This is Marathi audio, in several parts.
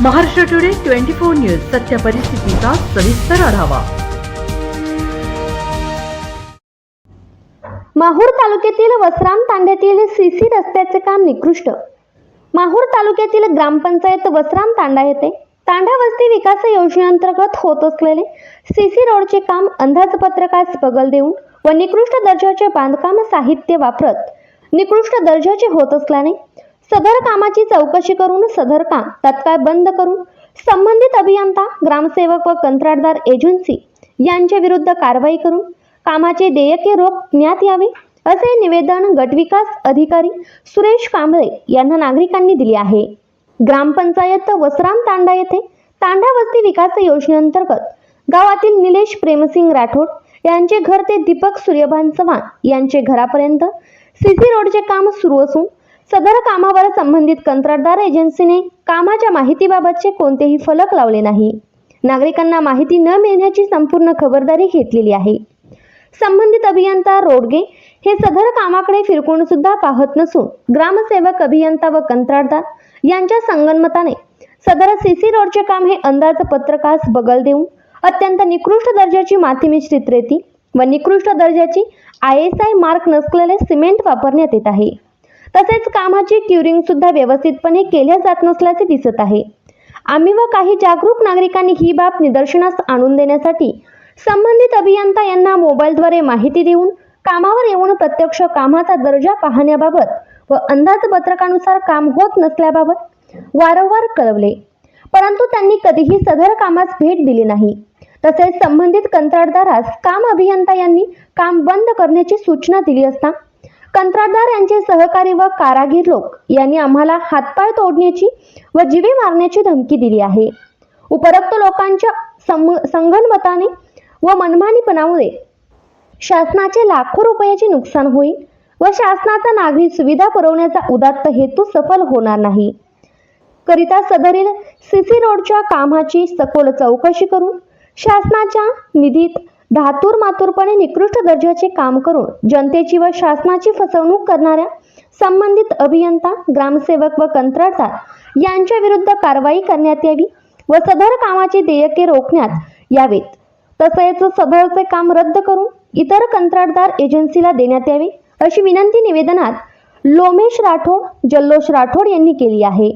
महाराष्ट्र टुडे 24 न्यूज सत्य परिस्थितीचा सविस्तर आढावा। माहूर तालुक्यातील वसराम तांड्यातील सीसी रस्त्याचे काम निकृष्ट। माहूर तालुक्यातील ग्रामपंचायत वसराम तांडा येथे तांडा वस्ती विकास योजनेअंतर्गत होत असलेले सीसी रोडचे काम अंदाजपत्रकास बगल देऊन व निकृष्ट दर्जाचे बांधकाम साहित्य वापरत निकृष्ट दर्जाचे होत असल्याने सदर कामाची चौकशी करून सदर काम तत्काळ बंद करून संबंधित अभियंता, ग्रामसेवक व कंत्राटदार एजन्सी यांच्या विरुद्ध कारवाई करून कामाचे देयके रोखण्यात यावे असे निवेदन गटविकास अधिकारी सुरेश कांबळे यांना नागरिकांनी दिले आहे। ग्रामपंचायत वसराम तांडा येथे तांडा वस्ती विकास योजनेअंतर्गत गावातील निलेश प्रेमसिंग राठोड यांचे घर ते दीपक सूर्यभान चव्हाण यांचे घरापर्यंत सीसी रोडचे काम सुरू असून सदर कामावर संबंधित कंत्राटदार एजन्सीने कामाच्या माहितीबाबतचे कोणतेही फलक लावले नाही। नागरिकांना माहिती न मिळण्याची संपूर्ण खबरदारी घेतलेली आहे। संबंधित अभियंता रोडगे हे सदर कामाकडे फिरकून सुद्धा पाहत नसून ग्रामसेवक, अभियंता व कंत्राटदार यांच्या संगनमताने सदर सीसी रोडचे काम हे अंदाजपत्रकास बगल देऊन अत्यंत निकृष्ट दर्जाची माती मिश्रित रेती व निकृष्ट दर्जाची ISI मार्क नसलेले सिमेंट वापरण्यात येत आहे। तसेच कामाची क्युरिंग सुद्धा व्यवस्थितपणे केल्या जात नसल्याचे दिसत आहे। आम्ही व काही जागरूक नागरिकांनी ही बाब निदर्शनास आणून देण्यासाठी संबंधित अभियंता यांना मोबाईलद्वारे माहिती देऊन कामावर येऊन प्रत्यक्ष कामाचा दर्जा पाहण्याबाबत व अंदाजपत्रकानुसार काम होत नसल्याबाबत वारंवार कळवले, परंतु त्यांनी कधीही सदर कामास भेट दिली नाही। तसेच संबंधित कंत्राटदारास काम अभियंता यांनी काम बंद करण्याची सूचना दिली असता कंत्राटदार यांचे सहकारी व कारागीर लोक यांनी आम्हाला हातपाय तोडण्याची व जीवे मारण्याची धमकी दिली आहे। उपरोक्त लोकांच्या संगनमताने व मनमानीपणामुळे शासनाचे लाखो रुपयाचे नुकसान होईल व शासनाचा नागरी सुविधा पुरवण्याचा उदात्त हेतू सफल होणार नाही। करिता सदरील सीसी रोडच्या कामाची सखोल चौकशी करून शासनाच्या निधीत धातूरमातूरपणे निकृष्ट दर्जाचे काम करून जनतेची व शासनाची फसवणूक करणाऱ्या संबंधित अभियंता, ग्रामसेवक व कंत्राटदार यांच्या विरुद्ध कारवाई करण्यात यावी व सदर कामाची देयके रोखण्यात यावेत। तसेच सदरचे काम रद्द करून इतर कंत्राटदार एजन्सीला देण्यात यावे अशी विनंती निवेदनात लोमेश राठोड, जल्लोष राठोड यांनी केली आहे।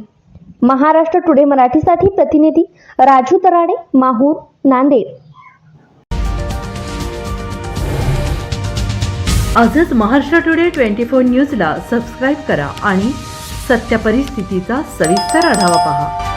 महाराष्ट्र टुडे मराठीसाठी प्रतिनिधी राजू तराडे, माहूर, नांदेड। आजच महाराष्ट्र टुडे 24 न्यूजला सबस्क्राईब करा आणि सत्य परिस्थितीचा सविस्तर आढावा पहा।